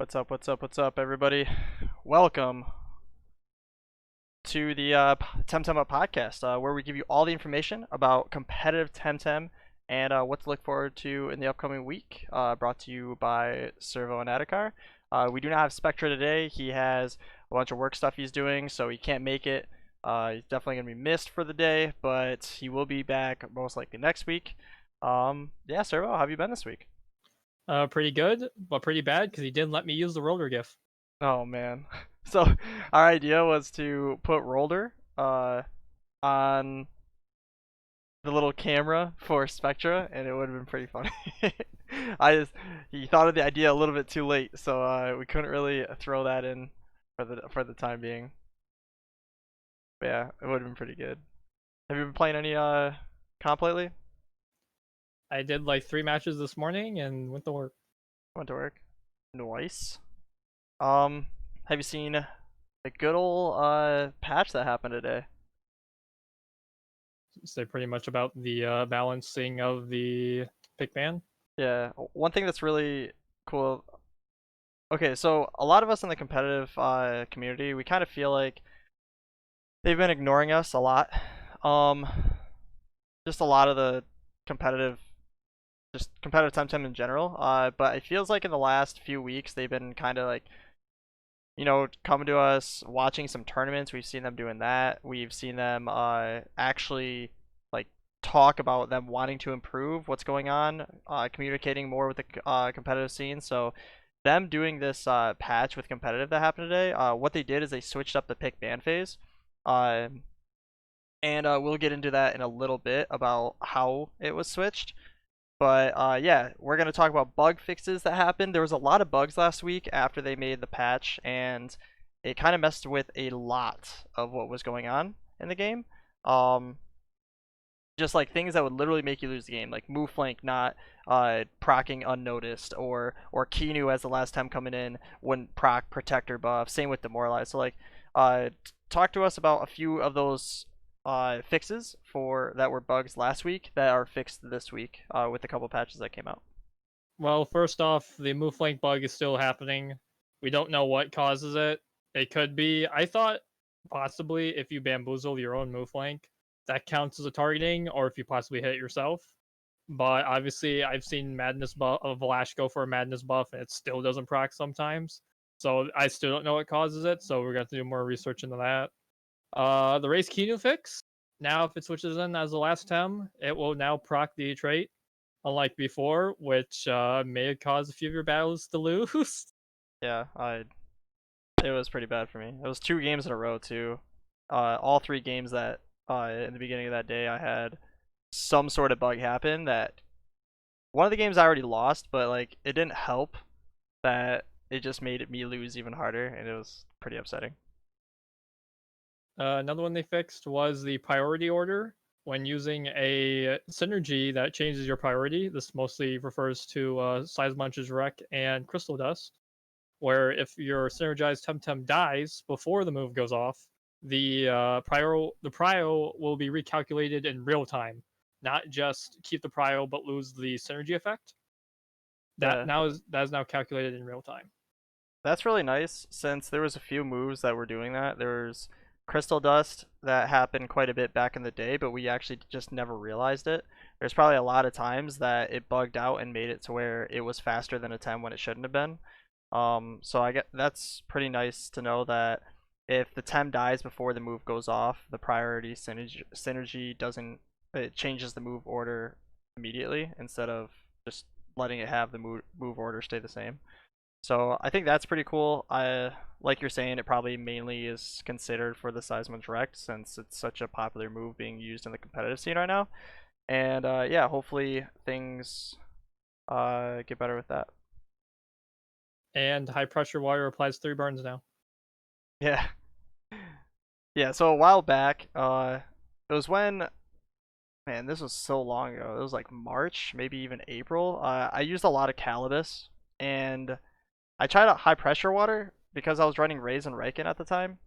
What's up, what's up, what's up, everybody? Welcome to the Temtem Up podcast, where we give you all the information about competitive Temtem and what to look forward to in the upcoming week, brought to you by Servo and Adikar. We do not have Spectruhh today. He has a bunch of work stuff he's doing, so he can't make it. He's definitely going to be missed for the day, but he will be back most likely next week. Yeah, Servo, how have you been this week? Pretty good, but pretty bad because he didn't let me use the roller GIF. Oh man. So our idea was to put Roller on the little camera for Spectruhh, and it would have been pretty funny. He thought of the idea a little bit too late, so we couldn't really throw that in for the time being. But yeah, it would have been pretty good. Have you been playing any comp lately? I did like 3 matches this morning and went to work. Went to work. Nice. Have you seen the good old patch that happened today? Say pretty much about the balancing of the pick ban. Yeah, one thing that's really cool. Okay, so a lot of us in the competitive community, we kind of feel like they've been ignoring us a lot. Um, just a lot of the competitive, just competitive Temtem in general. But it feels like in the last few weeks they've been kind of like, coming to us, watching some tournaments. We've seen them doing that. We've seen them actually like talk about them wanting to improve what's going on, communicating more with the competitive scene. So them doing this patch with competitive that happened today, what they did is they switched up the pick ban phase. Uh, and we'll get into that in a little bit about how it was switched. But yeah, we're gonna talk about bug fixes that happened. There was a lot of bugs last week after they made the patch, and it kind of messed with a lot of what was going on in the game. Um, just like things that would literally make you lose the game, like move flank not procking unnoticed, or Kinu as the last time coming in wouldn't proc protector buff. Same with demoralize. So like, talk to us about a few of those fixes for that were bugs last week that are fixed this week with a couple patches that came out. Well, first off, the move flank bug is still happening. We don't know what causes it. It could be. I thought possibly if you bamboozle your own move flank, that counts as a targeting, or if you possibly hit it yourself. But obviously, I've seen Madness buff of Vlash go for a Madness buff, and it still doesn't proc sometimes. So I still don't know what causes it. So we're going to do more research into that. The race Kinu fix. Now, if it switches in as the last Tem, it will now proc the trait, unlike before, which may cause a few of your battles to lose. Yeah, it was pretty bad for me. It was 2 games in a row too. All 3 games that in the beginning of that day I had some sort of bug happen. That one of the games I already lost, but like it didn't help that it just made me lose even harder, and it was pretty upsetting. Another one they fixed was the priority order. When using a synergy that changes your priority, this mostly refers to Size Munch's Wreck and Crystal Dust, where if your synergized Temtem dies before the move goes off, the prio will be recalculated in real time, not just keep the prio but lose the synergy effect. Yeah, That is now calculated in real time. that's really nice since there was a few moves that were doing that. There's Crystal Dust that happened quite a bit back in the day, but we actually just never realized it. There's probably a lot of times that it bugged out and made it to where it was faster than a 10 when it shouldn't have been. So I get that's pretty nice to know that if the Tem dies before the move goes off, the priority synergy doesn't, it changes the move order immediately instead of just letting it have the move order stay the same. So I think that's pretty cool. Like you're saying, it probably mainly is considered for the Seismic Direct since it's such a popular move being used in the competitive scene right now. And yeah, hopefully things get better with that. And high pressure water applies 3 burns now. Yeah. Yeah, so a while back, it was when, man, this was so long ago. It was like March, maybe even April. I used a lot of Calibus, and I tried out high pressure water because I was running Raze and Riken at the time.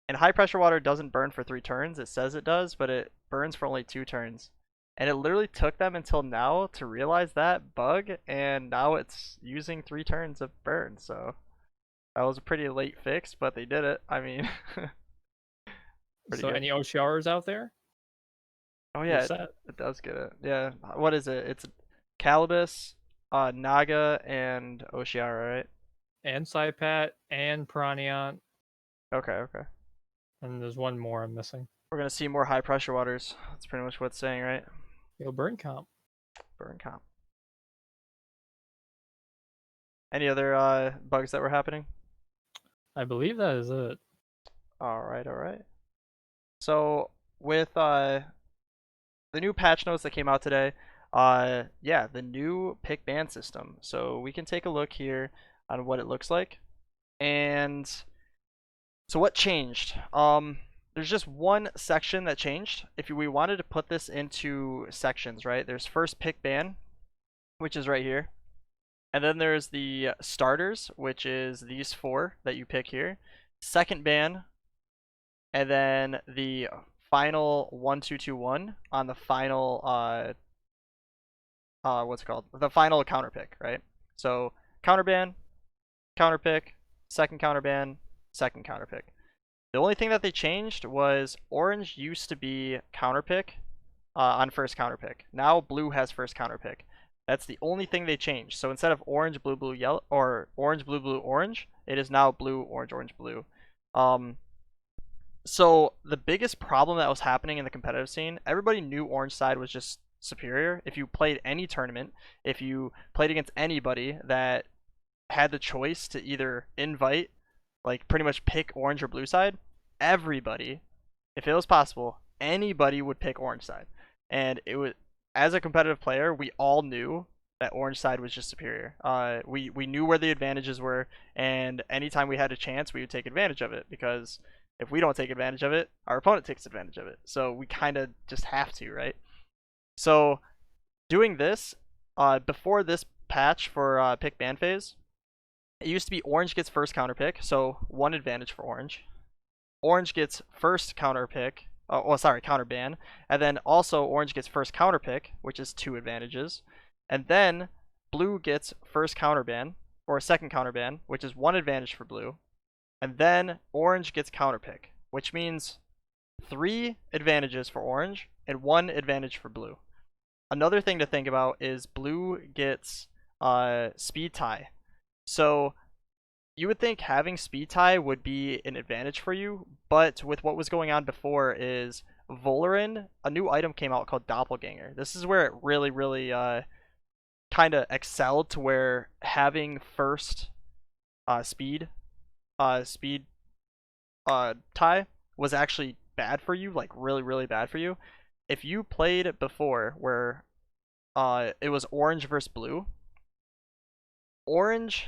And high pressure water doesn't burn for 3 turns. It says it does, but it burns for only 2 turns. And it literally took them until now to realize that bug, and now it's using 3 turns of burn. So That was a pretty late fix, but they did it. I mean, pretty So good. any OCRs out there? Oh You're yeah, set. it does get it. Yeah. What is it? It's Calibus, Naga, and Oshiara, right? And Saipat and Piranha, Okay, okay. and there's one more I'm missing. We're gonna see more high pressure waters. That's pretty much what it's saying, right? Yo, burn comp. Burn comp. Any other bugs that were happening? I believe that is it. All right, all right. So with the new patch notes that came out today, yeah, the new pick ban system. So we can take a look here on what it looks like. And so what changed? There's just one section that changed. If we wanted to put this into sections, right? There's first pick ban, which is right here. And then there's the starters, which is these four that you pick here. Second ban, and then the final 1-2-2-1 on the final what's it called? The final counter pick, right? So counter ban, counter pick, second counter ban, second counter pick. The only thing that they changed was orange used to be counter pick on first counter pick. Now blue has first counter pick. That's the only thing they changed. So instead of orange, blue, blue, yellow, or orange, blue, blue, orange, it is now blue, orange, orange, blue. So the biggest problem that was happening in the competitive scene, everybody knew orange side was just superior. If you played any tournament, if you played against anybody that had the choice to either invite, like pretty much pick orange or blue side, everybody, if it was possible, anybody would pick orange side. And it was, as a competitive player, we all knew that orange side was just superior. We knew where the advantages were, and anytime we had a chance, we would take advantage of it, because if we don't take advantage of it, our opponent takes advantage of it. So we kind of just have to, right? So doing this, before this patch for pick ban phase, it used to be orange gets first counter pick, so one advantage for orange. Orange gets first counter pick, counter ban, and then also orange gets first counter pick, which is two advantages, and then blue gets first counter ban, or second counter ban, which is one advantage for blue, and then orange gets counter pick, which means three advantages for orange and one advantage for blue. Another thing to think about is blue gets speed tie. So you would think having speed tie would be an advantage for you, but with what was going on before is Volarin, a new item came out called Doppelganger. This is where it really, really kind of excelled, to where having first speed tie was actually bad for you, like really, really bad for you. If you played before where it was orange versus blue, orange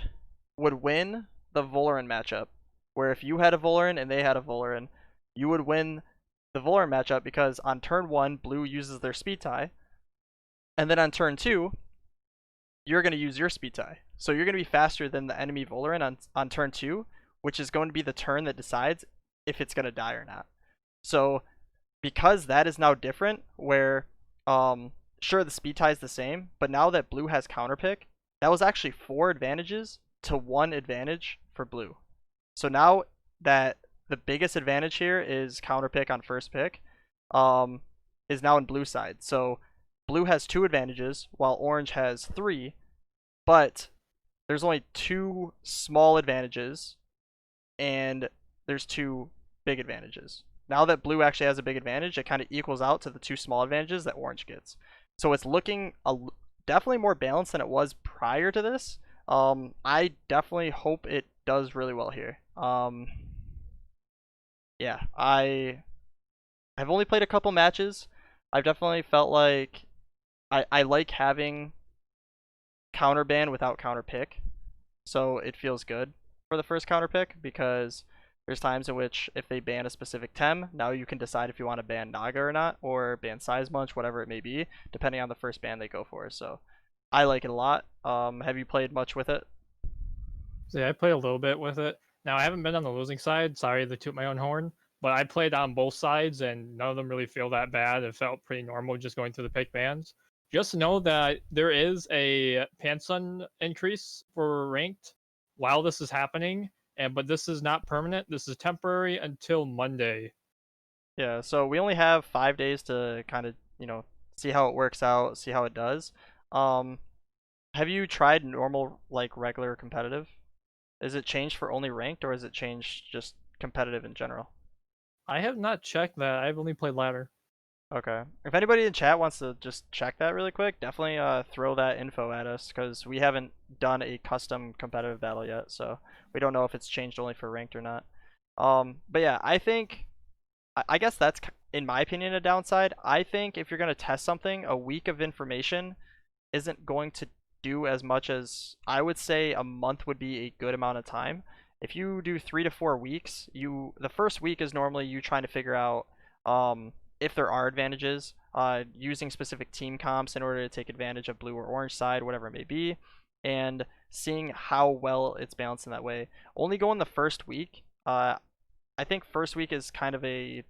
would win the Volarin matchup, where if you had a Volarin and they had a Volarin, you would win the Volarin matchup, because on turn 1, blue uses their speed tie, and then on turn 2, you're going to use your speed tie. So you're going to be faster than the enemy Volarin on turn 2, which is going to be the turn that decides if it's going to die or not. So because that is now different, where sure, the speed tie is the same, but now that blue has counter pick, that was actually 4 advantages to 1 advantage for blue. So now that the biggest advantage here is counter pick on first pick, is now in blue side. So blue has 2 advantages while orange has 3, but there's only 2 small advantages and there's 2 big advantages. Now that blue actually has a big advantage, it kind of equals out to the 2 small advantages that orange gets. So it's looking definitely more balanced than it was prior to this. I definitely hope it does really well here. Yeah, I've only played a couple matches. I've definitely felt like I like having counter ban without counter pick, so it feels good for the first counter pick, because there's times in which if they ban a specific Tem, now you can decide if you want to ban Naga or not, or ban Size Munch, whatever it may be, depending on the first ban they go for. So I like it a lot. Have you played much with it? So yeah, I played a little bit with it. Now I haven't been on the losing side. Sorry to toot my own horn, but I played on both sides, and none of them really feel that bad. It felt pretty normal just going through the pick bans. Just know that there is a Pansun increase for ranked while this is happening, and but this is not permanent. This is temporary until Monday. Yeah, so we only have 5 days to kind of, see how it works out, see how it does. Um, have you tried normal, like regular competitive? Is it changed for only ranked, or is it changed just competitive in general? I have not checked that. I've only played ladder. Okay. If anybody in chat wants to just check that really quick, definitely throw that info at us because we haven't done a custom competitive battle yet, so we don't know if it's changed only for ranked or not. But yeah, I think I guess that's in my opinion a downside. I think if you're gonna test something, a week of information isn't going to do as much as I would say a month would be a good amount of time. If you do 3 to 4 weeks, the first week is normally you trying to figure out if there are advantages, using specific team comps in order to take advantage of blue or orange side, whatever it may be, and seeing how well it's balanced in that way. Only go in the first week. I think first week is kind of a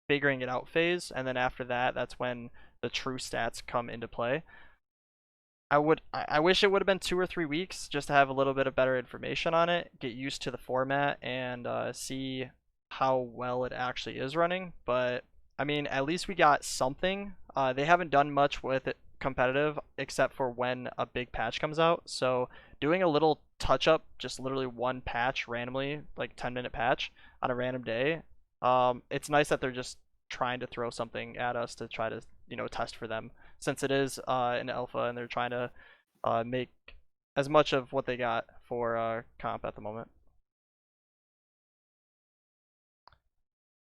figuring it out phase, and then after that, that's when the true stats come into play. I wish it would have been 2 or 3 weeks just to have a little bit of better information on it, get used to the format, and see how well it actually is running. But I mean, at least we got something. They haven't done much with it competitive except for when a big patch comes out. So doing a little touch up, just literally one patch randomly, like 10-minute patch on a random day. It's nice that they're just trying to throw something at us to try to test for them since it is an alpha and they're trying to make as much of what they got for comp at the moment.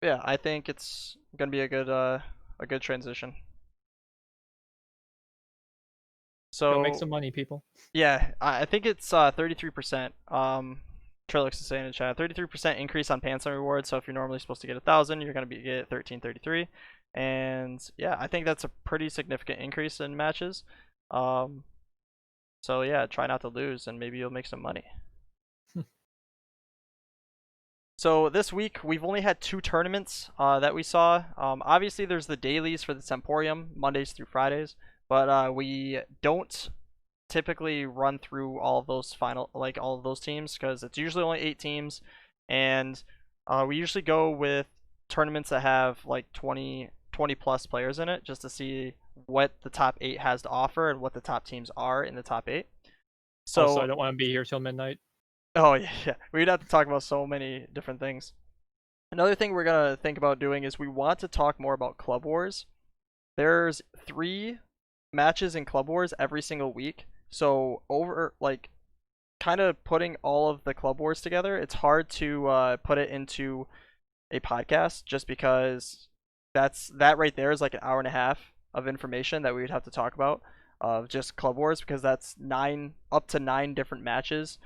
But yeah, I think it's gonna be a good transition. Go make So some money, people. yeah, I think it's 33%. Trilix is saying in chat, 33% increase on pants and rewards. So if you're normally supposed to get 1,000, you're gonna get 1333, and yeah, I think that's a pretty significant increase in matches. Um, so yeah, try not to lose, and maybe you'll make some money. So this week we've only had 2 tournaments that we saw. Obviously, there's the dailies for the Temporium, Mondays through Fridays, but we don't typically run through all of those all of those teams because it's usually only 8 teams, and we usually go with tournaments that have like 20 plus players in it just to see what the top 8 has to offer and what the top teams are in the top 8. Also, I So don't want to be here till midnight. oh yeah, yeah, we'd have to talk about so many different things. Another thing we're gonna think about doing is we want to talk more about Club Wars. There's 3 matches in Club Wars every single week. So over like kind of putting all of the Club Wars together, it's hard to put it into a podcast just because that right there is like an hour and a half of information that we would have to talk about of just Club Wars because that's up to 9 different matches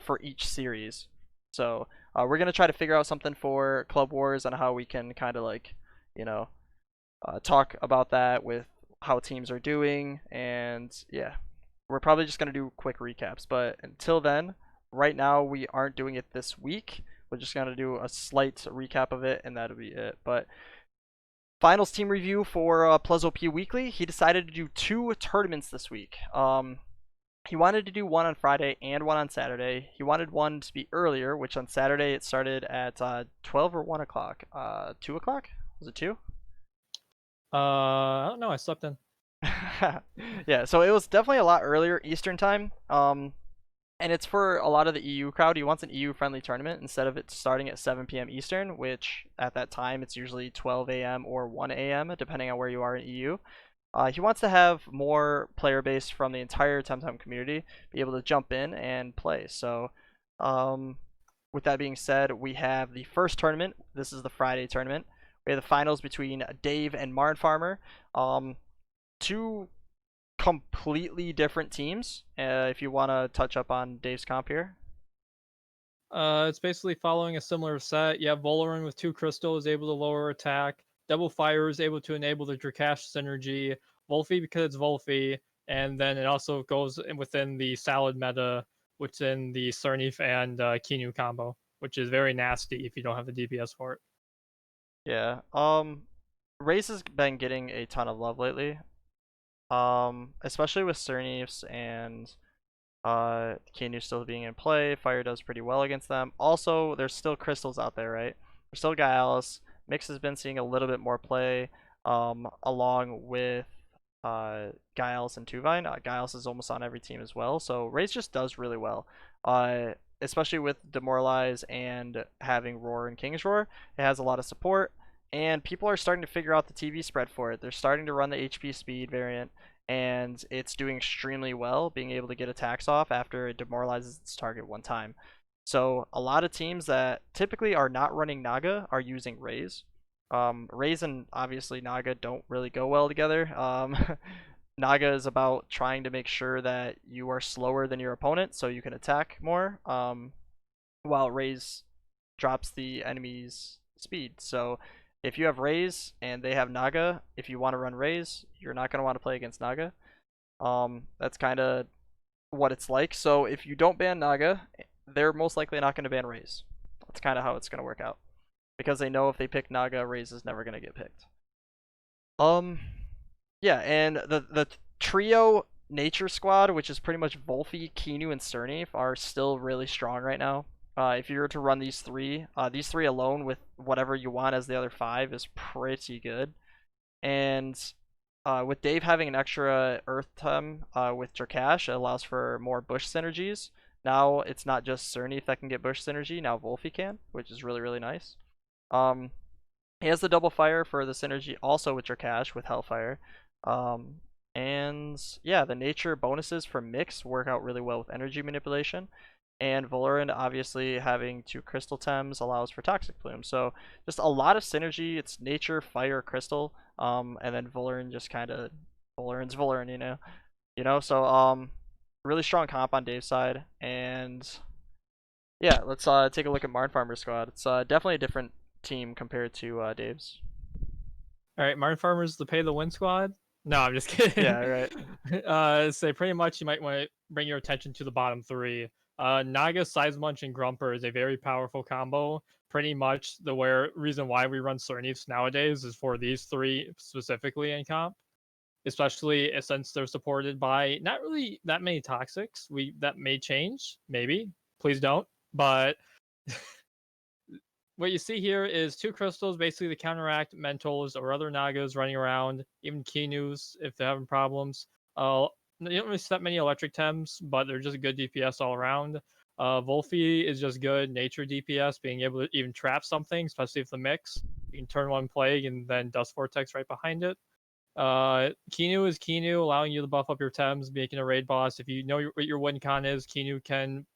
for each series. So we're gonna try to figure out something for Club Wars on how we can kind of like you know talk about that with how teams are doing, and yeah, we're probably just gonna do quick recaps. But until then, right now we aren't doing it this week. We're just gonna do a slight recap of it, and that'll be it. But finals team review for PlusOP Weekly. He decided to do 2 tournaments this week. He wanted to do one on Friday and one on Saturday. He wanted one to be earlier, which on Saturday it started at 12 or 1 o'clock. 2 o'clock? Was it 2? I don't know. I slept in. Yeah, so it was definitely a lot earlier Eastern time. And it's for a lot of the EU crowd. He wants an EU friendly tournament instead of it starting at 7 p.m. Eastern, which at that time it's usually 12 a.m. or 1 a.m. depending on where you are in EU. He wants to have more player base from the entire Temtem community be able to jump in and play. So, with that being said, we have the first tournament. This is the Friday tournament. We have the finals between Dave and Marn Farmer. 2 completely different teams. If you want to touch up on Dave's comp here. It's basically following a similar set. You have Voloran with 2 crystal is able to lower attack. Double Fire is able to enable the Drakash synergy. Wolfie because it's Wolfie, and then it also goes within the Salad meta, which in the Cernif and Kinu combo, which is very nasty if you don't have the DPS for it. Yeah. Raze has been getting a ton of love lately. Especially with Cernifs and Kinu still being in play. Fire does pretty well against them. Also, there's still crystals out there, right? There's still Gaialis. Mix has been seeing a little bit more play, along with Gaialis and Tuvine. Gaialis is almost on every team as well, so Raze just does really well. Especially with Demoralize and having Roar and King's Roar, it has a lot of support, and people are starting to figure out the TV spread for it. They're starting to run the HP speed variant, and it's doing extremely well, being able to get attacks off after it demoralizes its target one time. So a lot of teams that typically are not running Naga are using Raze. Raze and obviously Naga don't really go well together. Naga is about trying to make sure that you are slower than your opponent so you can attack more, while Raze drops the enemy's speed. So if you have Raze and they have Naga, if you want to run Raze, you're not going to want to play against Naga. That's kind of what it's like. So if you don't ban Naga, they're most likely not going to ban Raze. That's kind of how it's going to work out. Because they know if they pick Naga, Raze is never going to get picked. Yeah, and the trio Nature Squad, which is pretty much Volfi, Kinu, and Cerny, are still really strong right now. If you were to run these three alone with whatever you want as the other five is pretty good. And with Dave having an extra Earth Tem with Drakash, it allows for more Bush synergies. Now it's not just Cerny that can get Bush synergy, now Volfi can, which is really, really nice. He has the double fire for the synergy also with Drakash with Hellfire. And yeah, the nature bonuses for Mix work out really well with energy manipulation. And Valoran obviously having 2 Crystal Tems allows for Toxic Plume. So just a lot of synergy. It's nature, fire, crystal. And then Valoran just kind of Valoran's Valoran, so really strong comp on Dave's side. And yeah, let's take a look at Marn Farmer's squad. It's definitely a different team compared to Dave's. All right, Martin Farmer's the pay the win squad. No, I'm just kidding. Yeah, right. So pretty much you might want to bring your attention to the bottom three. Naga, Size Munch, and Grumper is a very powerful combo. Pretty much the reason why we run Cerny's nowadays is for these three specifically in comp, especially since they're supported by not really that many toxics. That may change, maybe. Please don't. But what you see here is 2 crystals basically to counteract mentals or other Nagas running around, even Kinus if they're having problems. You don't really set many electric Tems, but they're just good DPS all around. Volfi is just good nature DPS, being able to even trap something, especially if the mix. You can turn one Plague and then Dust Vortex right behind it. Kinu is Kinu, allowing you to buff up your Tems, making a raid boss. If you know what your win con is, Kinu can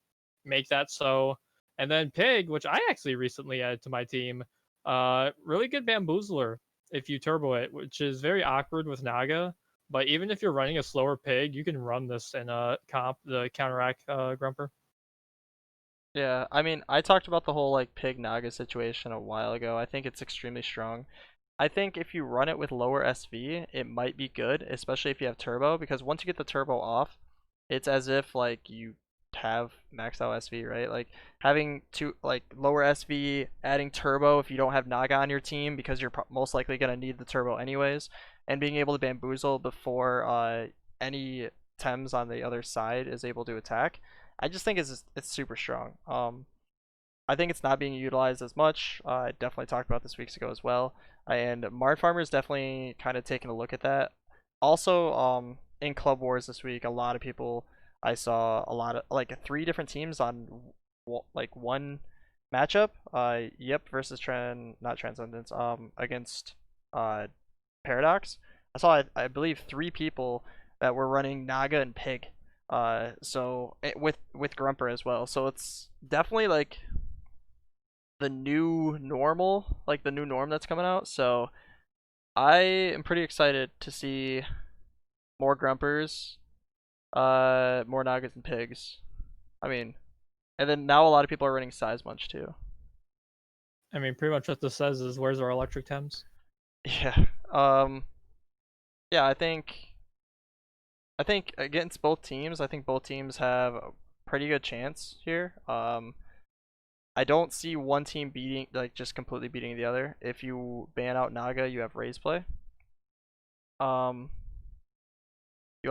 make that so. And then Pig, which I actually recently added to my team, really good bamboozler if you turbo it, which is very awkward with Naga. But even if you're running a slower Pig, you can run this in a comp, the counteract Grumper. Yeah, I mean, I talked about the whole like Pig Naga situation a while ago. I think it's extremely strong. I think if you run it with lower SV, it might be good, especially if you have turbo, because once you get the turbo off, it's as if like you have maxed out SV, right? Like having to like lower SV, adding turbo if you don't have Naga on your team because you're most likely gonna need the turbo anyways, and being able to bamboozle before any Tems on the other side is able to attack. I just think it's super strong. I think it's not being utilized as much. I definitely talked about this weeks ago as well. And Marn Farmer is definitely kind of taking a look at that. Also, in Club Wars this week, a lot of people I saw a lot of like 3 different teams on like one matchup. Yep versus not Transcendence. Against Paradox. I saw I believe 3 people that were running Naga and Pig. With Grumper as well. So it's definitely like the new normal, like the new norm that's coming out. So I am pretty excited to see more Grumpers, more Nagas and Pigs. I mean, and then now a lot of people are running Size Munch too. I mean, pretty much what this says is where's our electric Tems? Yeah. Yeah, I think against both teams, I think both teams have a pretty good chance here. I don't see one team beating, like just completely beating the other. If you ban out Naga, you have Raze play. You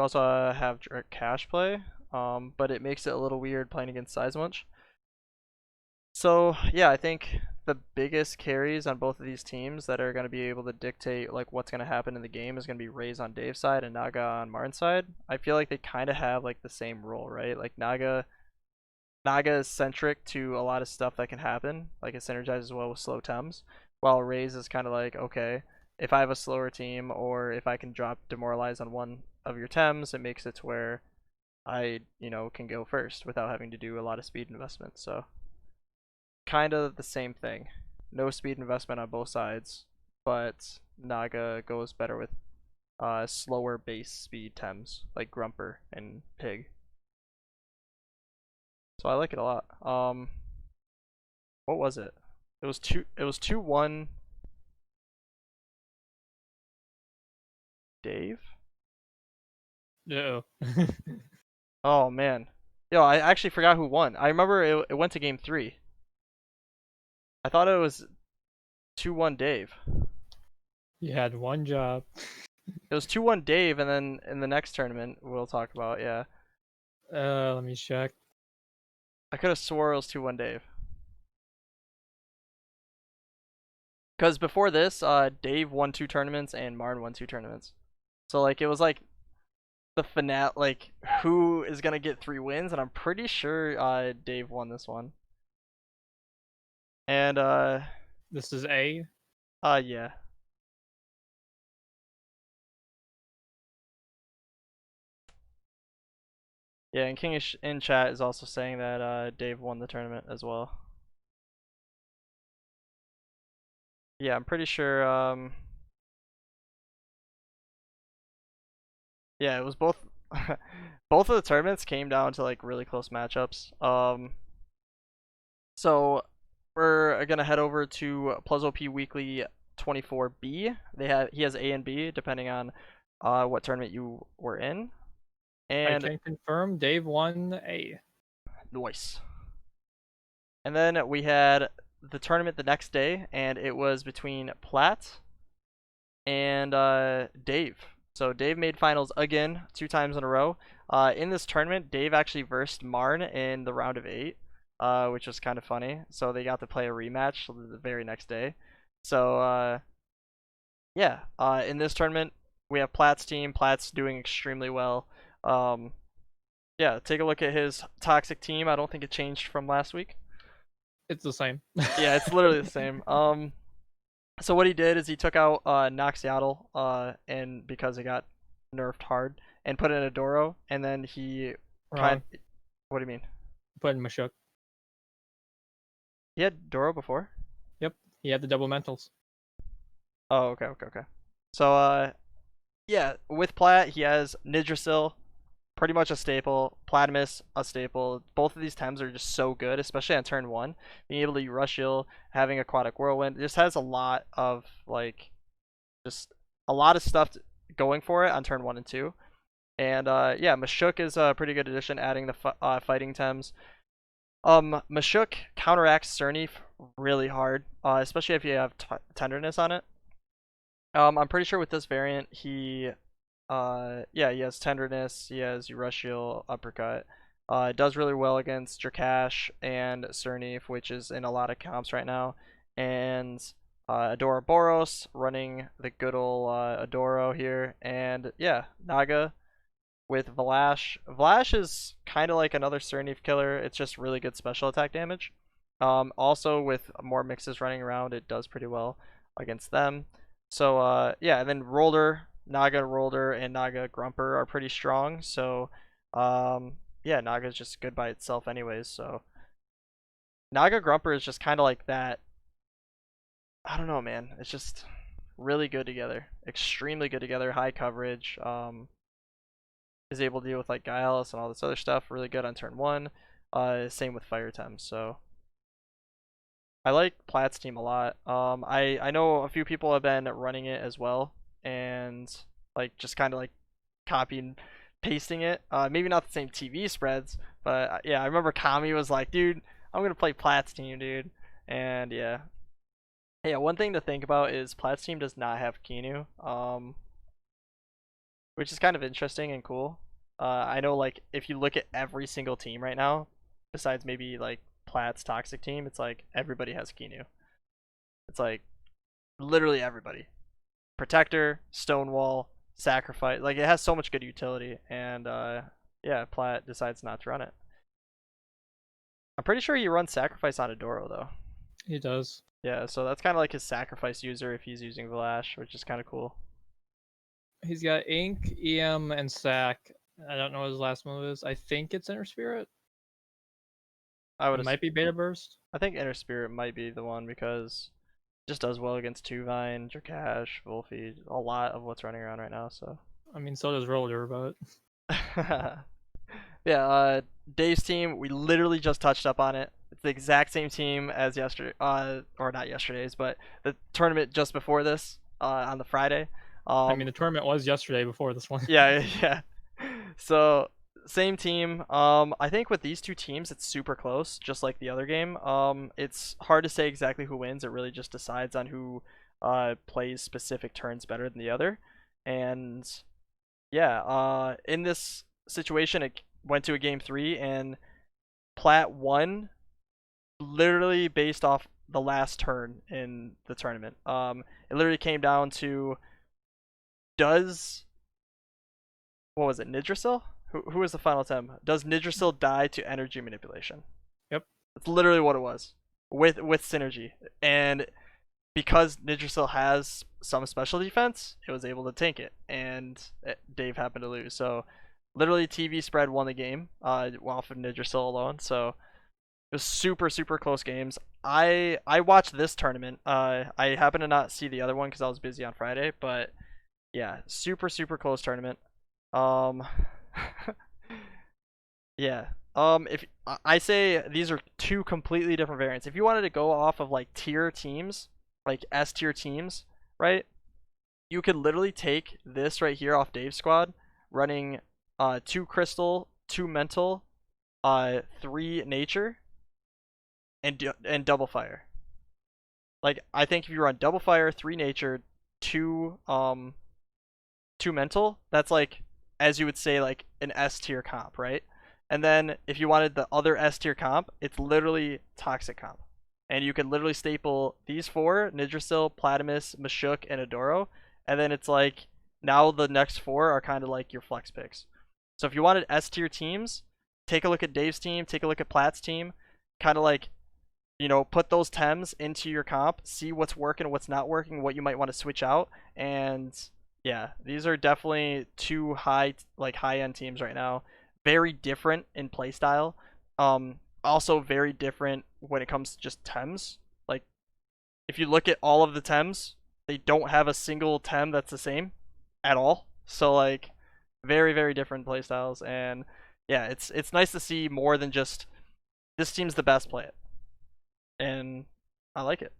also have cash play. but it makes it a little weird playing against Seismunch. So yeah, I think the biggest carries on both of these teams that are going to be able to dictate like what's going to happen in the game is going to be Raze on Dave's side and Naga on Marn's side. I feel like they kind of have like the same role, right? Like Naga is centric to a lot of stuff that can happen, like it synergizes well with slow Tems, while Raze is kind of like, okay, if I have a slower team or if I can drop demoralize on one of your Tems, it makes it to where I, can go first without having to do a lot of speed investment. So kind of the same thing. No speed investment on both sides, but Naga goes better with slower base speed Tems like Grumper and Pig. So I like it a lot. What was it? It was 2-1 Dave? No. Oh man. Yo, I actually forgot who won. I remember it went to game 3. I thought it was 2-1 Dave. You had one job. It was 2-1 Dave, and then in the next tournament we'll talk about, yeah. Let me check. I could have swore it was 2-1 Dave. Because before this, Dave won 2 tournaments and Marn won 2 tournaments. So like it was like the finale, like who is gonna get 3 wins, and I'm pretty sure Dave won this one. And This is A. Yeah. Yeah, and Kingish in chat is also saying that Dave won the tournament as well. Yeah, I'm pretty sure. Yeah, it was both. Both of the tournaments came down to like really close matchups. So we're gonna head over to PlusOP Weekly 24B. He has A and B depending on what tournament you were in. I And can confirm Dave won A. Noise. And then we had the tournament the next day, and it was between Platt and Dave. So Dave made finals again 2 times in a row. In this tournament, Dave actually versed Marn in the round of 8, which was kind of funny. So they got to play a rematch the very next day. So yeah, in this tournament, we have Platt's team. Platt's doing extremely well. Yeah, take a look at his toxic team. I don't think it changed from last week. It's the same. Yeah, it's literally the same. So what he did is he took out Noxiatl, and because it got nerfed hard, and put in a Doro, and then he Wrong. What do you mean? Put in Mashuk. He had Doro before? Yep. He had the double mentals. Oh, okay. So yeah, with Platt he has Nidrasil, pretty much a staple. Platimus, a staple. Both of these Tems are just so good, especially on turn 1. Being able to use Rushiel, having Aquatic Whirlwind, it just has a lot of just a lot of stuff going for it on turn 1 and 2. And yeah, Mashuk is a pretty good addition, adding the fighting Tems. Mashuk counteracts Cernif really hard, especially if you have tenderness on it. I'm pretty sure with this variant yeah, he has tenderness, he has Urushiel, uppercut. It does really well against Drakash and Cernif, which is in a lot of comps right now. And Adora Boros running the good ol' Adoro here. And yeah, Naga with Vlash. Vlash is kind of like another Cernif killer. It's just really good special attack damage. Also with more mixes running around, it does pretty well against them. So yeah, and then Rolder, Naga Rolder, and Naga Grumper are pretty strong. So yeah, Naga's just good by itself anyways. So Naga Grumper is just kind of like that. I don't know, man. It's just really good together. Extremely good together. High coverage. Is able to deal with like Guileless and all this other stuff. Really good on turn 1. Same with Fire Tems. So I like Platt's team a lot. I know a few people have been running it as well, and like just kind of like copying, pasting it. Maybe not the same TV spreads, but yeah, I remember Kami was like, "Dude, I'm gonna play Platt's team, dude," and yeah. Yeah, one thing to think about is Platt's team does not have Kinu, which is kind of interesting and cool. I know like if you look at every single team right now, besides maybe like Platt's toxic team, it's like everybody has Kinu. It's like literally everybody. Protector, Stonewall, Sacrifice. Like it has so much good utility, and yeah, Platt decides not to run it. I'm pretty sure he runs Sacrifice on Adoro though. He does. Yeah, so that's kind of like his Sacrifice user if he's using Vlash, which is kind of cool. He's got Ink, EM, and Sack. I don't know what his last move is. I think it's Inner Spirit. I It would. might be Beta Burst. I think Inner Spirit might be the one because it just does well against Tuvine, Drakash, Wolfie, a lot of what's running around right now. So. I mean, so does Roller, but Yeah, Dave's team, we literally just touched up on it. It's the exact same team as yesterday, or not yesterday's, but the tournament just before this, on the Friday. I mean, the tournament was yesterday before this one. Yeah, yeah. So same team. I think with these two teams, it's super close, just like the other game. It's hard to say exactly who wins. It really just decides on who plays specific turns better than the other, and yeah. In this situation, it went to a game 3, and Platt won literally based off the last turn in the tournament. It literally came down to does what was it, Nidrasil? Who was the final Tem? Does Nidrasil die to energy manipulation? Yep. That's literally what it was with synergy, and because Nidrasil has some special defense, it was able to tank it, and Dave happened to lose. So literally TV spread won the game off of Nidrasil alone. So it was super close games. I watched this tournament. I happened to not see the other one because I was busy on Friday, but yeah, super close tournament. Um, yeah. If I say these are two completely different variants. If you wanted to go off of like tier teams, like S tier teams, right? You could literally take this right here off Dave's squad, running 2 crystal, 2 mental, 3 nature, and double fire. Like I think if you run double fire, 3 nature, 2 2 mental, that's like as you would say like an S tier comp, right? And then if you wanted the other S tier comp, it's literally toxic comp. And you can literally staple these 4, Nidrasil, Platimus, Mashuk, and Adoro, and then it's like now the next 4 are kind of like your flex picks. So if you wanted S tier teams, take a look at Dave's team, take a look at Platt's team, kind of like, you know, put those Tems into your comp, see what's working, what's not working, what you might want to switch out, and yeah, these are definitely 2 high end teams right now. Very different in playstyle. Also very different when it comes to just Tems. Like if you look at all of the Tems, they don't have a single Tem that's the same at all. So like very different playstyles, and yeah, it's nice to see more than just this team's the best, play it. And I like it.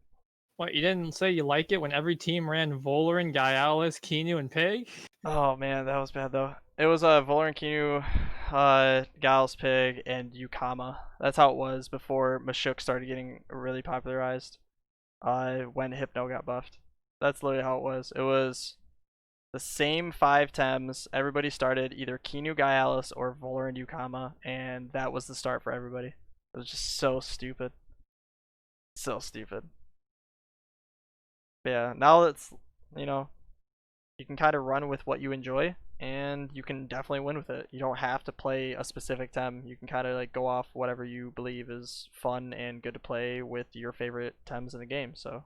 What, you didn't say you like it when every team ran Volerin, Gaialis, Kinu, and Pig? Oh man, that was bad though. It was Volar Kinu, Gals Pig, and Yukama. That's how it was before Mashuk started getting really popularized. When Hypno got buffed. That's literally how it was. It was the same 5 Tems. Everybody started either Kinu, Gaialis, or Volar and Yukama, and that was the start for everybody. It was just so stupid. So stupid. But yeah, now that's, you know, you can kind of run with what you enjoy, and you can definitely win with it. You don't have to play a specific Tem. You can kind of like go off whatever you believe is fun and good to play with your favorite Tems in the game. So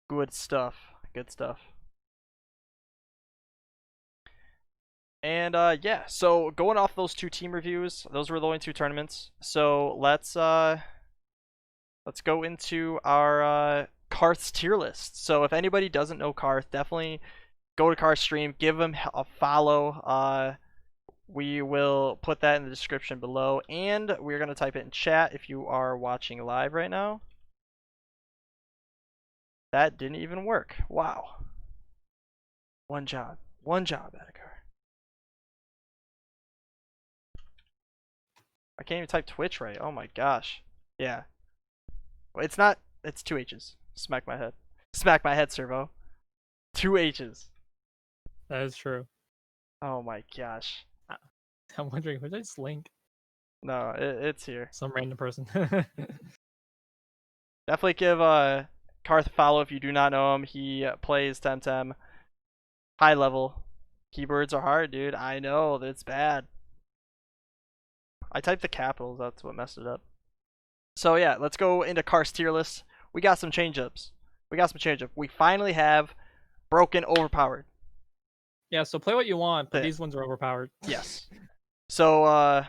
good stuff. Good stuff. And yeah, so going off those 2 team reviews, those were the only 2 tournaments. So let's go into our Carth's tier list. So if anybody doesn't know Carthth, definitely go to Carth's stream, give him a follow. We will put that in the description below, and we're going to type it in chat if you are watching live right now. That didn't even work. Wow. One job, Adikar. I can't even type Twitch right. Oh my gosh. Yeah. It's not, it's 2 H's. Smack my head. Smack my head, Servo. 2 H's. That is true. Oh my gosh. I'm wondering, who did I just link? No, it's here. Some random person. Definitely give Carth a follow if you do not know him. He plays Temtem. High level. Keyboards are hard, dude. I know, that's bad. I typed the capitals, that's what messed it up. So yeah, let's go into Carsteerless. We got some change-ups. We finally have broken overpowered. Yeah, so play what you want, but That's it. these ones are overpowered. Yes. So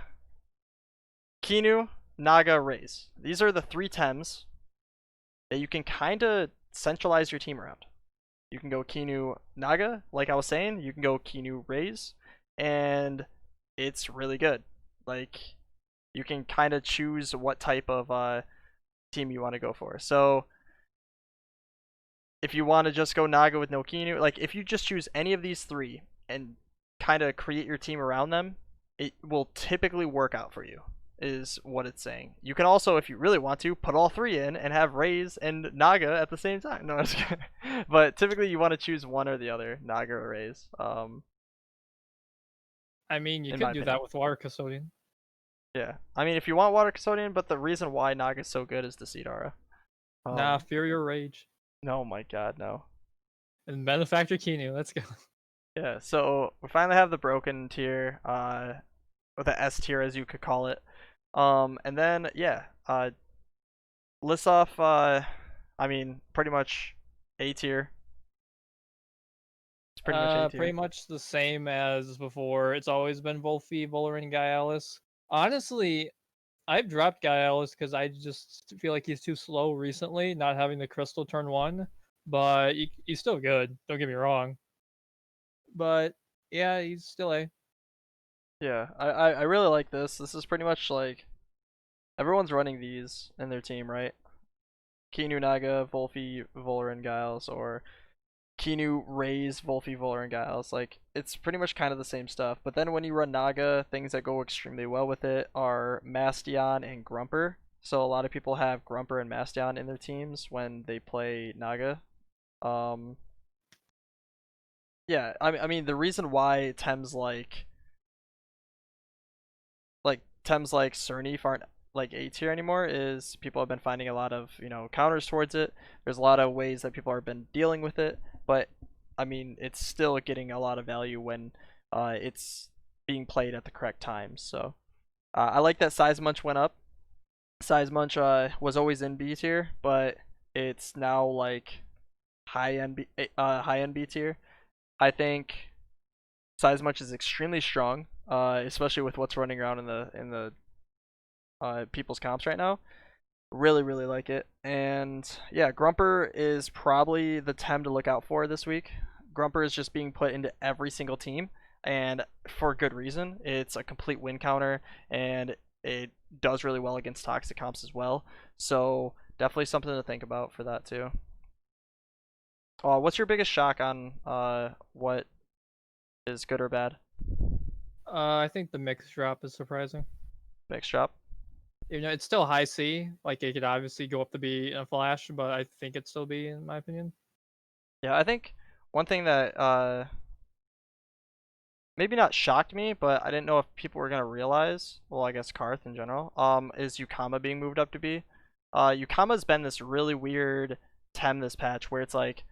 Kinu, Naga, Raze. These are the three Tems that you can kind of centralize your team around. You can go Kinu, Naga, like I was saying. You can go Kinu, Raze, and it's really good. Like, you can kind of choose what type of team you want to go for. So if you want to just go Naga with no Kinu, like if you just choose any of these three and kind of create your team around them, it will typically work out for you, is what it's saying. You can also, if you really want to, put all three in and have Raze and Naga at the same time. No, I'm just kidding. But typically you want to choose one or the other, Naga or Raze. I mean, you In could my do opinion. that with Water Custodian. Yeah, I mean if you want Water Custodian, but the reason why Naga is so good is the Seed Aura. Nah, Fear Your Rage. No, my God, no. And Benefactor Kinu, let's go. Yeah, so we finally have the broken tier, or the S tier as you could call it. And then yeah, lists off I mean pretty much A tier. It's pretty much A Pretty tier. much the same as before. It's always been Volfi, Voller, and Gaialis. Honestly, I've dropped Gaialis because I just feel like he's too slow recently, not having the crystal turn 1. But he's still good, don't get me wrong. But yeah, he's still A. Yeah, I really like this. This is pretty much like everyone's running these in their team, right? Kinu, Naga, Volfi, Voller, and Giles, or Kinu, Raze, Volfi, Voller, and Giles. Like, it's pretty much kind of the same stuff. But then when you run Naga, things that go extremely well with it are Mastion and Grumper. So a lot of people have Grumper and Mastion in their teams when they play Naga. Um, yeah, I mean the reason why Tems like Cernif aren't like A tier anymore is people have been finding a lot of counters towards it. There's a lot of ways that people have been dealing with it, but I mean it's still getting a lot of value when it's being played at the correct times. So I like that Size Munch went up. Size Munch was always in B tier, but it's now like high end B tier. I think Size Munch is extremely strong, especially with what's running around in the people's comps right now. Really, really like it. And yeah, Grumper is probably the Tem to look out for this week. Grumper is just being put into every single team, and for good reason. It's a complete win counter, and it does really well against toxic comps as well. So definitely something to think about for that too. What's your biggest shock on what is good or bad? I think the mix drop is surprising. Mix drop. It's still high C. Like it could obviously go up to B in a flash, but I think it'd still be, in my opinion. Yeah, I think one thing that maybe not shocked me, but I didn't know if people were gonna realize. Well, I guess Carth in general. Is Yukama being moved up to B? Yukama's been this really weird Tem this patch where it's like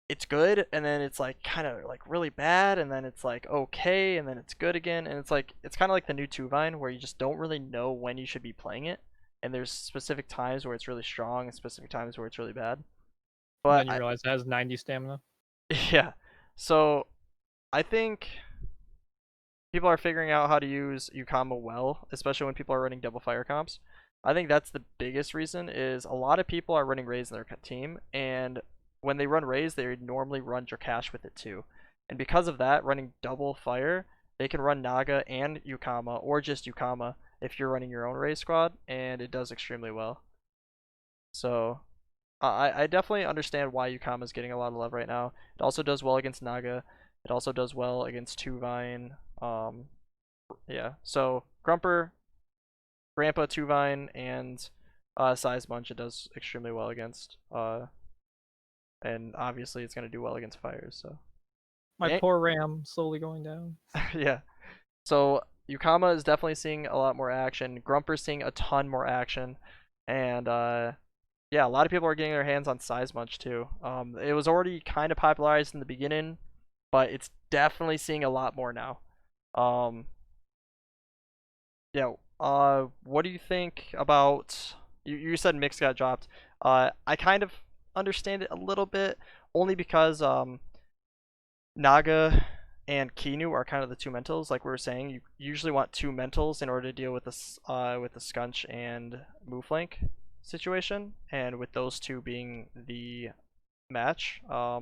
it's good and then it's like kind of like really bad and then it's like okay and then it's good again and it's like it's kind of like the new Tuvine where you just don't really know when you should be playing it and there's specific times where it's really strong and specific times where it's really bad. And But then you realize it has 90 stamina. yeah, so I think people are figuring out how to use Yukama well, especially when people are running double fire comps. I think that's the biggest reason is a lot of people are running Raze in their team, and when they run Raze, they normally run Drakash with it too. And because of that, running double fire, they can run Naga and Yukama, or just Yukama if you're running your own Raze squad, and it does extremely well. So I definitely understand why Yukama is getting a lot of love right now. It also does well against Naga. It also does well against Tuvine. Yeah. So Grumper, Grandpa, Tuvine, and Size Munch it does extremely well against. And obviously it's gonna do well against fires. So My poor RAM slowly going down. Yeah. So Yukama is definitely seeing a lot more action. Grumper's seeing a ton more action, and yeah, a lot of people are getting their hands on Size Munch too. It was already kind of popularized in the beginning, but it's definitely seeing a lot more now. Um, yeah. What do you think about? You said Mix got dropped. I kind of understand it a little bit, only because Naga and Kinu are kind of the two mentals. Like we were saying, you usually want two mentals in order to deal with this with the Scunch and Mooflank situation, and with those two being the match, I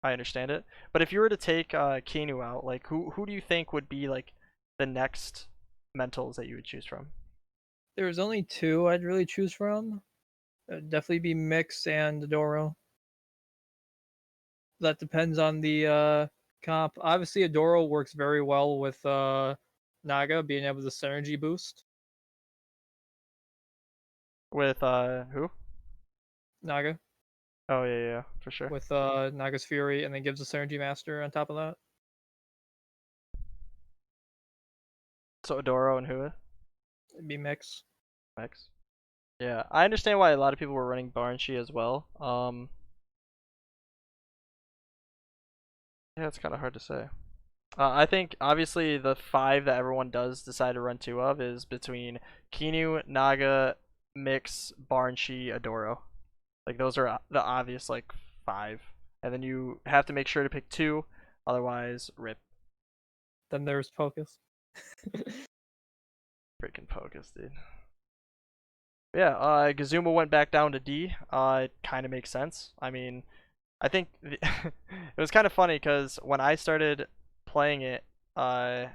understand it. But if you were to take Kinu out, like who do you think would be like the next mentals that you would choose from? There's only two I'd really choose from. It'd definitely be Mix and Adoro. That depends on the comp. Obviously, Adoro works very well with Naga being able to synergy boost. With who? Naga Oh yeah, for sure. with Naga's Fury, and then gives a synergy master on top of that. So Adoro and who? It'd be Mix. Max. Yeah, I understand why a lot of people were running Barnshi as well. Yeah, it's kind of hard to say. I think obviously the five that everyone does decide to run two of is between Kinu, Naga, Mix, Barnshi, Adoro. Like those are the obvious like five, and then you have to make sure to pick two, otherwise rip. Then there's Focus. Freaking Pocus, dude. Yeah, Gazuma went back down to D. It kind of makes sense. I mean, I think it was kind of funny because when I started playing it, uh,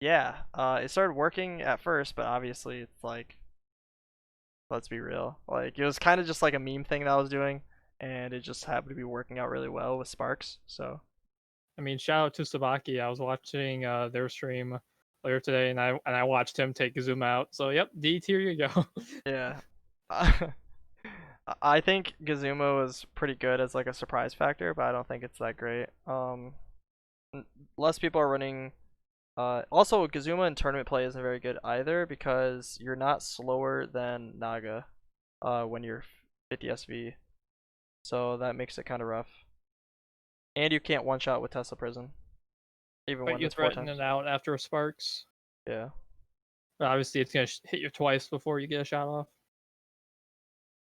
yeah, it started working at first, but obviously it's like, let's be real, like it was kind of just like a meme thing that I was doing, and it just happened to be working out really well with Sparks. So I mean, shout out to Sabaki. I was watching their stream later today, and I watched him take Kazuma out. So yep, D tier you go. yeah, I think Gazuma was pretty good as like a surprise factor, but I don't think it's that great. Less people are running. Also, Gazuma in tournament play isn't very good either because you're not slower than Naga when you're 50 SV. So that makes it kind of rough. And you can't one shot with Tesla Prison, even But when you it's four threaten times. it out after Sparks. Yeah. But obviously, it's gonna hit you twice before you get a shot off.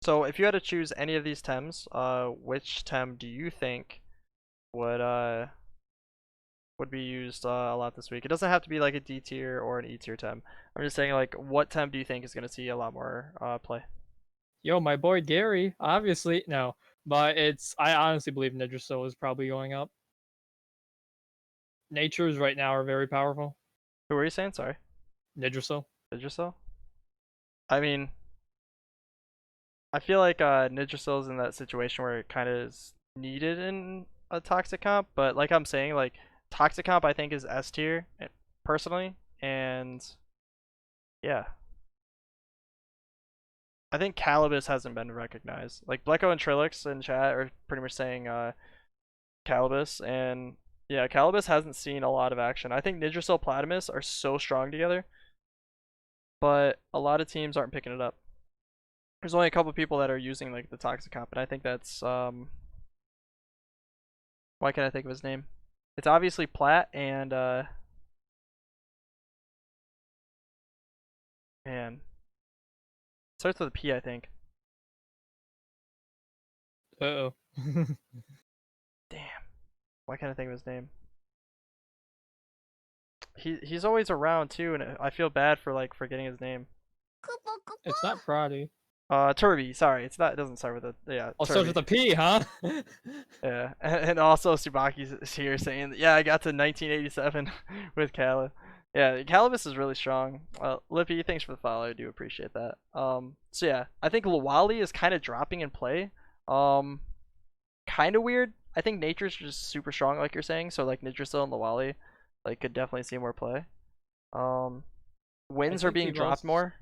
So if you had to choose any of these Tems, which Tem do you think would would be used a lot this week? It doesn't have to be like a D tier or an E tier Tem. I'm just saying like what Tem do you think is gonna see a lot more play? Yo, my boy Gary. Obviously, no, but I honestly believe Nidrasil is probably going up. Natures right now are very powerful. Who were you saying? Sorry. Nidrasil. Did you so? I mean, I feel like Nidrasil is in that situation where it kind of is needed in a toxic comp, but like I'm saying, like toxic comp I think is S tier personally, and yeah, I think Calibus hasn't been recognized. Like Blecko and Trilix in chat are pretty much saying Calibus, and yeah, Calibus hasn't seen a lot of action. I think Nidrasil Platimus are so strong together, but a lot of teams aren't picking it up. There's only a couple people that are using like the toxic comp, and I think that's why can't I think of his name? It's obviously Platt and man, starts with a P, I think. Uh oh. Damn, why can't I think of his name? He's always around too, and I feel bad for like forgetting his name. It's not Prodi. Turby. Sorry, it's not. It doesn't start with a yeah. Oh, starts Turby. with a P, huh? Yeah, and also Subaki's here saying, yeah, I got to 1987 with Calib. Yeah, Calibus is really strong. Lippy, thanks for the follow. I do appreciate that. So yeah, I think Lawali is kind of dropping in play. Kind of weird. I think Nature's just super strong, like you're saying. So like Nidrasil and Lawali, like could definitely see more play. Um, I Wins are think being dropped more.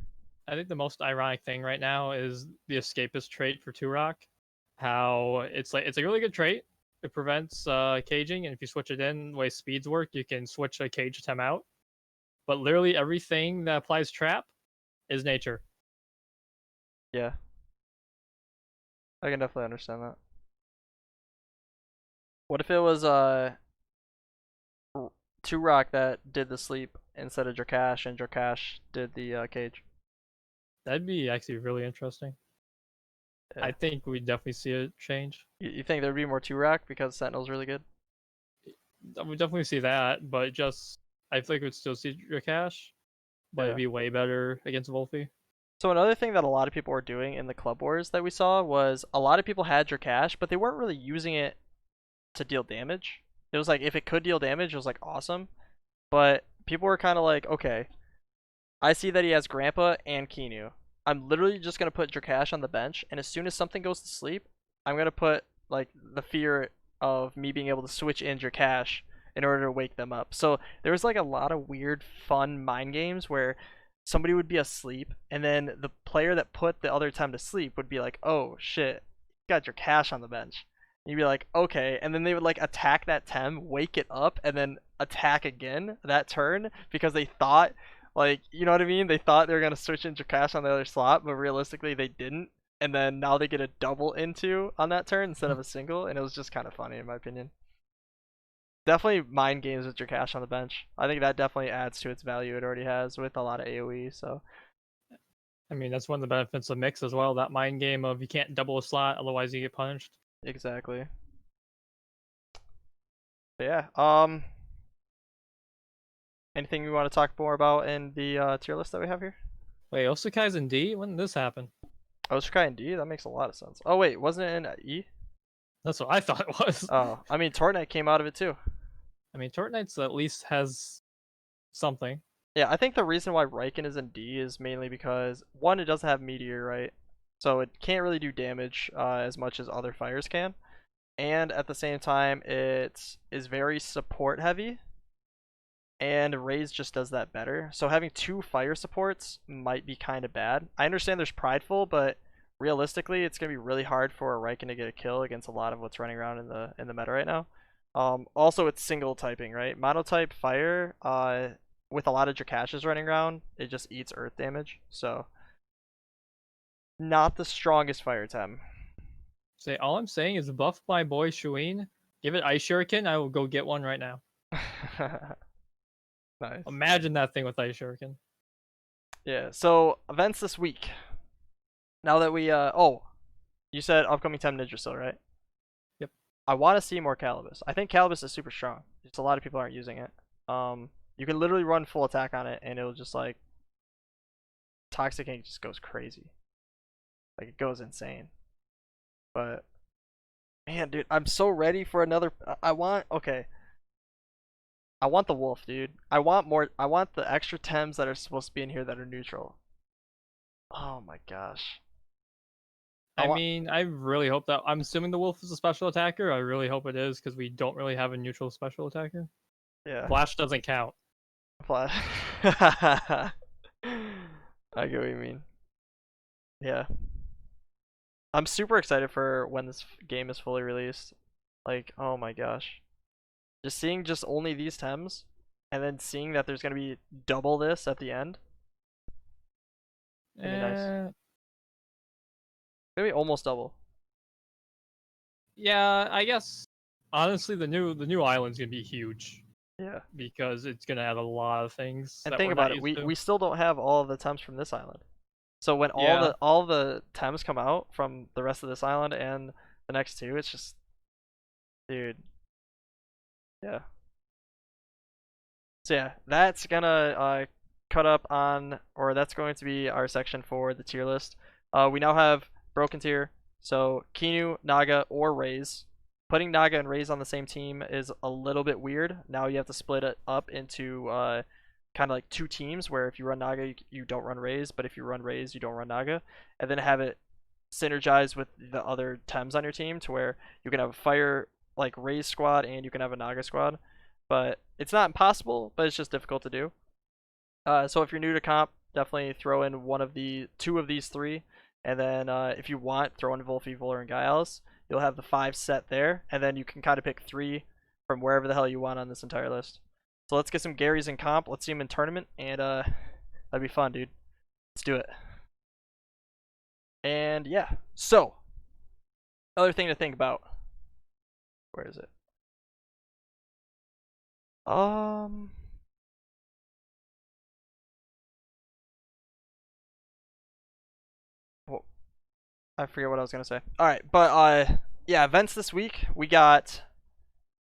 I think the most ironic thing right now is the escapist trait for Turok. How it's a really good trait, It prevents caging, and if you switch it in the way speeds work, you can switch a cage Tem out. But literally everything that applies trap is nature. Yeah, I can definitely understand that. What if it was 2 rock that did the sleep instead of Drakash, and Drakash did the cage? That'd be actually really interesting. Yeah. I think we definitely see a change. You think there'd be more 2 rock because Sentinel's really good? We definitely see that, but just I feel like we'd still see Drakash, but it'd Yeah. be way better against Wolfie. So another thing that a lot of people were doing in the club wars that we saw was a lot of people had Drakash, but they weren't really using it to deal damage. It was like if it could deal damage, it was like awesome. But people were kind of like, okay, I see that he has Grandpa and Kinu. I'm literally just gonna put Drakash on the bench, and as soon as something goes to sleep, I'm gonna put like the fear of me being able to switch in Drakash in order to wake them up. So there was like a lot of weird, fun mind games where somebody would be asleep, and then the player that put the other time to sleep would be like, "Oh shit, you got Drakash on the bench." And you'd be like, "Okay," and then they would like attack that Tem, wake it up, and then attack again that turn because they thought like, you know what I mean? They thought they were gonna switch into cash on the other slot, but realistically they didn't. And then now they get a double into on that turn instead of a single, and it was just kind of funny in my opinion. Definitely mind games with your cash on the bench. I think that definitely adds to its value it already has with a lot of AoE. So I mean, that's one of the benefits of Mix as well. That mind game of you can't double a slot, otherwise you get punished. exactly. But yeah. Anything you want to talk more about in the tier list that we have here? Wait, Osakai's in D? When did this happen? Oh, Shikai in D. That makes a lot of sense. Oh wait, wasn't it in E? That's what I thought it was. Oh, I mean Tortnite came out of it too. I mean, Tortnite's at least has something. Yeah, I think the reason why Riken is in D is mainly because one, it doesn't have Meteor, right? So it can't really do damage as much as other fires can, and at the same time, it is very support heavy, and Raze just does that better. So having 2 fire supports might be kind of bad. I understand there's Prideful, but realistically, it's gonna be really hard for a Riken to get a kill against a lot of what's running around in the meta right now. Also, it's single typing, right? Monotype fire, with a lot of Drakashas running around, it just eats earth damage. So, not the strongest fire Tem. Say, all I'm saying is buff my boy Shuin. Give it Ice Shuriken. I will go get one right now. Nice. Imagine that thing with Ice Shuriken. Yeah. So events this week. Now that we oh, you said upcoming Tem Ninja still, right? Yep. I want to see more Calibus. I think Calibus is super strong. Just a lot of people aren't using it. You can literally run full attack on it, and it'll just like Toxic Ink just goes crazy. Like it goes insane. But man, dude, I'm so ready for another. I want okay. I want the wolf, dude. I want more. I want the extra Tems that are supposed to be in here that are neutral. Oh my gosh. I mean, I really hope that. I'm assuming the Wolf is a special attacker. I really hope it is because we don't really have a neutral special attacker. Yeah. Flash doesn't count. Flash. I get what you mean. Yeah. I'm super excited for when this game is fully released. Like, oh my gosh. Just seeing just only these Tems, and then seeing that there's gonna be double this at the end. Gonna be nice. Maybe almost double. Yeah, I guess honestly the new island's gonna be huge Yeah. because it's gonna add a lot of things And that think we're about not it, used to. we still don't have all of the Tems from this island. So when Yeah, all the Tems come out from the rest of this island and the next 2, it's just, dude, yeah. So yeah, that's gonna cut up on, or that's going to be our section for the tier list. We now have broken tier, so Kinu, Naga, or Raze. Putting Naga and Raze on the same team is a little bit weird. Now you have to split it up into kind of like 2 teams, where if you run Naga, you don't run Raze, but if you run Raze, you don't run Naga, and then have it synergize with the other Tems on your team to where you can have a fire like Raze squad and you can have a Naga squad. But it's not impossible, but it's just difficult to do. So if you're new to comp, definitely throw in 2 of these 3, and then if you want, throw in Volfy, Volar, and Gaialis. You'll have the 5 set there, and then you can kind of pick 3 from wherever the hell you want on this entire list. So let's get some Garys in comp. Let's see them in tournament, and that'd be fun, dude. Let's do it. And yeah, so other thing to think about. Where is it? Um. Well, I forget what I was gonna say. All right, but yeah, events this week. We got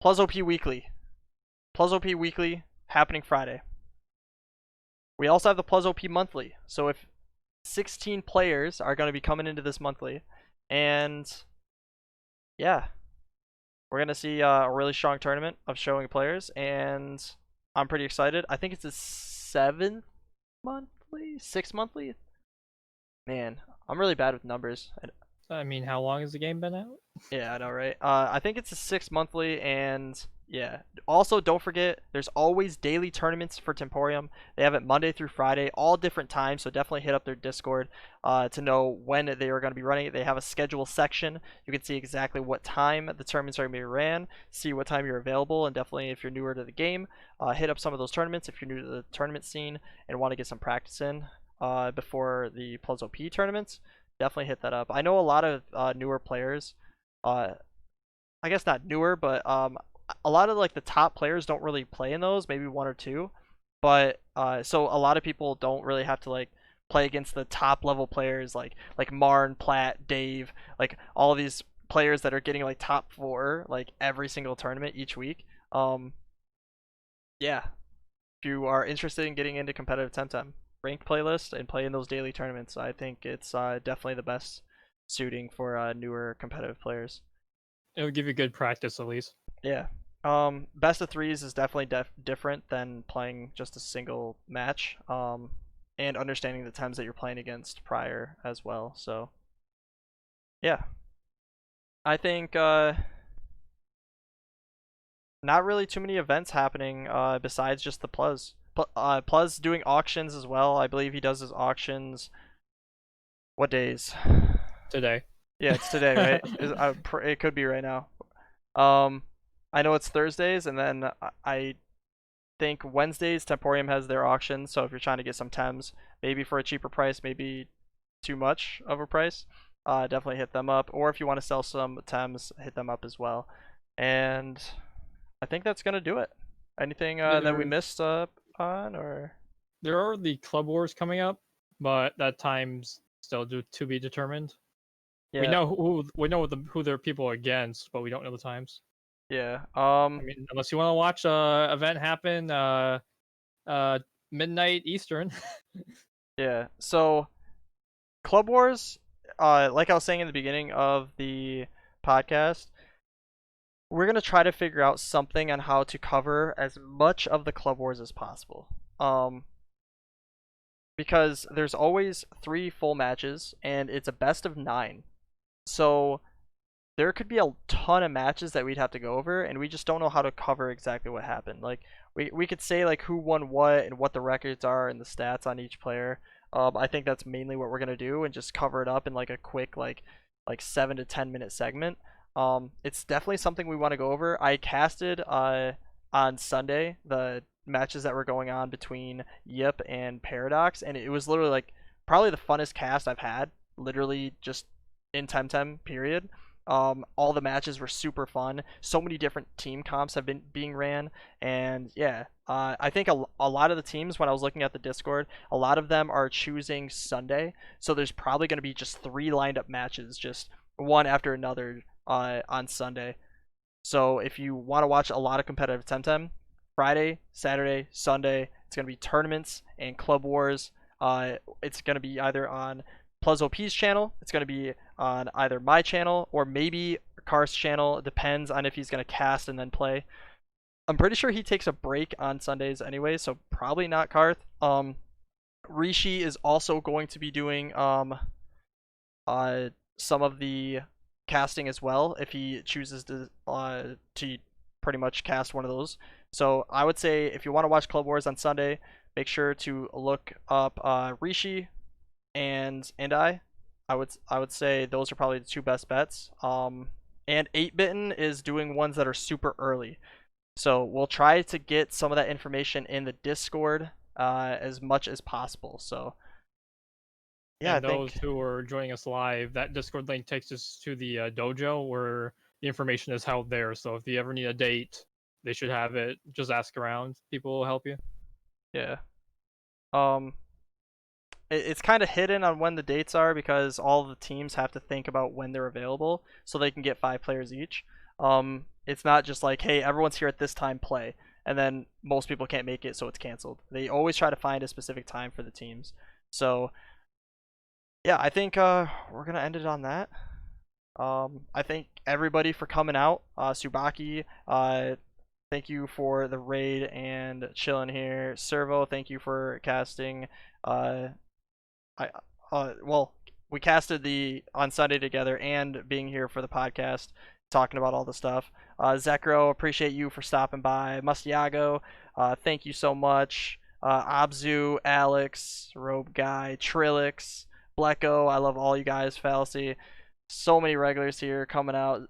PlusOP Weekly. PlusOP Weekly happening Friday. We also have the PlusOP Monthly. So if 16 players are going to be coming into this monthly, and yeah, we're going to see a really strong tournament of showing players, and I'm pretty excited. I think it's a 7th monthly, 6th monthly. Man, I'm really bad with numbers. I mean, how long has the game been out? Yeah, I know, right? I think it's a 6 monthly, and yeah. Also, don't forget, there's always daily tournaments for Temporium. They have it Monday through Friday, all different times, so definitely hit up their Discord to know when they are going to be running it. They have a schedule section. You can see exactly what time the tournaments are going to be ran, see what time you're available, and definitely if you're newer to the game, hit up some of those tournaments if you're new to the tournament scene and want to get some practice in before the PlusOP tournaments. Definitely hit that up. I know a lot of newer players. I guess not newer, but a lot of like the top players don't really play in those. Maybe 1 or 2, but so a lot of people don't really have to like play against the top level players like Marn, Platt, Dave, like all of these players that are getting like top 4 like every single tournament each week. Yeah, if you are interested in getting into competitive Temtem ranked playlist and playing those daily tournaments, I think it's definitely the best suiting for newer competitive players. It'll give you good practice at least. Yeah. Best of threes is definitely different than playing just a single match. And understanding the times that you're playing against prior as well. So, yeah, I think not really too many events happening besides just the Plus. Plus doing auctions as well. I believe he does his auctions. What days? Today. Yeah, it's today, right? It could be right now. I know it's Thursdays, and then I think Wednesdays Temporium has their auctions. So if you're trying to get some Tems, maybe for a cheaper price, maybe too much of a price, definitely hit them up. Or if you want to sell some Tems, hit them up as well. And I think that's gonna do it. Anything that we missed on, or there are the Club Wars coming up, but that time's still to be determined. yeah, We know who their people are against, but we don't know the times. yeah. I mean, unless you want to watch a event happen midnight Eastern. Yeah. So Club Wars, like I was saying in the beginning of the podcast, we're gonna try to figure out something on how to cover as much of the Club Wars as possible. Because there's always 3 full matches, and it's a best of 9. So there could be a ton of matches that we'd have to go over, and we just don't know how to cover exactly what happened. Like we could say like who won what and what the records are and the stats on each player. I think that's mainly what we're gonna do, and just cover it up in like a quick like 7 to 10 minute segment. It's definitely something we want to go over. I casted on Sunday the matches that were going on between Yip and Paradox, and it was literally like probably the funnest cast I've had, literally just in Temtem period. All the matches were super fun. So many different team comps have been being ran, and yeah, I think a lot of the teams, when I was looking at the Discord, a lot of them are choosing Sunday. So there's probably going to be just 3 lined up matches, just one after another on Sunday. So if you want to watch a lot of competitive Temtem, Friday, Saturday, Sunday, it's going to be tournaments and Club Wars. It's going to be either on PlusOP's channel, it's going to be on either my channel or maybe Carth's channel. It depends on if he's going to cast and then play. I'm pretty sure he takes a break on Sundays anyway, so probably not Carthth. Rishi is also going to be doing some of the casting as well if he chooses to pretty much cast one of those. So I would say if you want to watch Club Wars on Sunday, make sure to look up Rishi and I would say those are probably the 2 best bets. And 8-Bitten is doing ones that are super early. So we'll try to get some of that information in the Discord as much as possible. So yeah, I And those think who are joining us live, that Discord link takes us to the dojo where the information is held there. So if you ever need a date, they should have it. Just ask around. People will help you. yeah. Um, it's kind of hidden on when the dates are because all the teams have to think about when they're available so they can get 5 players each. It's not just like, hey, everyone's here at this time, play, and then most people can't make it, so it's canceled. They always try to find a specific time for the teams. So yeah, I think we're gonna end it on that. I thank everybody for coming out. Subaki, thank you for the raid and chilling here. Servo, thank you for casting. Uh, I well, we casted the on Sunday together and being here for the podcast, talking about all the stuff. Zekro, appreciate you for stopping by. Mustiago, thank you so much. Abzu, Alex, Robe Guy, Trillix, Blecko, I love all you guys. Fallacy, so many regulars here coming out.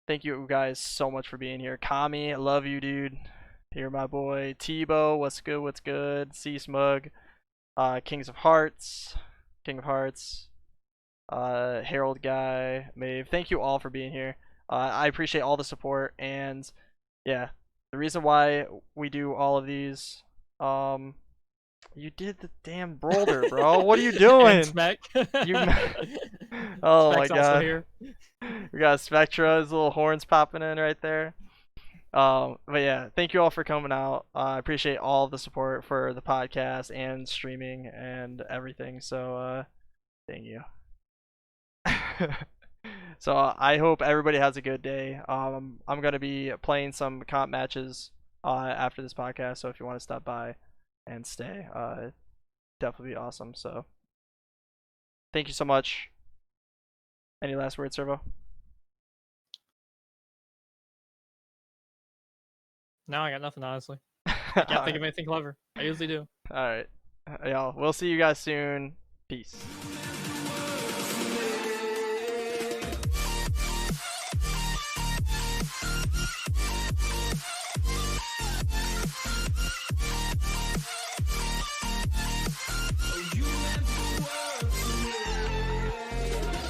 Thank you guys so much for being here. Kami, I love you, dude. You're my boy. Tebow, what's good? What's good? C Smug, Kings of Hearts, King of Hearts, Herald Guy, Maeve. Thank you all for being here. I appreciate all the support, and yeah, the reason why we do all of these, you did the damn boulder, bro. What are you And doing? Spec. You, oh my Spec's also god. here. We got Spectruhh, his little horns popping in right there. But yeah, thank you all for coming out. I appreciate all the support for the podcast and streaming and everything. So, thank you. So I hope everybody has a good day. I'm gonna be playing some comp matches after this podcast. So if you want to stop by and stay, definitely be awesome. So thank you so much. Any last words, Servo? No, I got nothing, honestly. I can't think of anything clever. I usually do. All right. Y'all, we'll see you guys soon. Peace.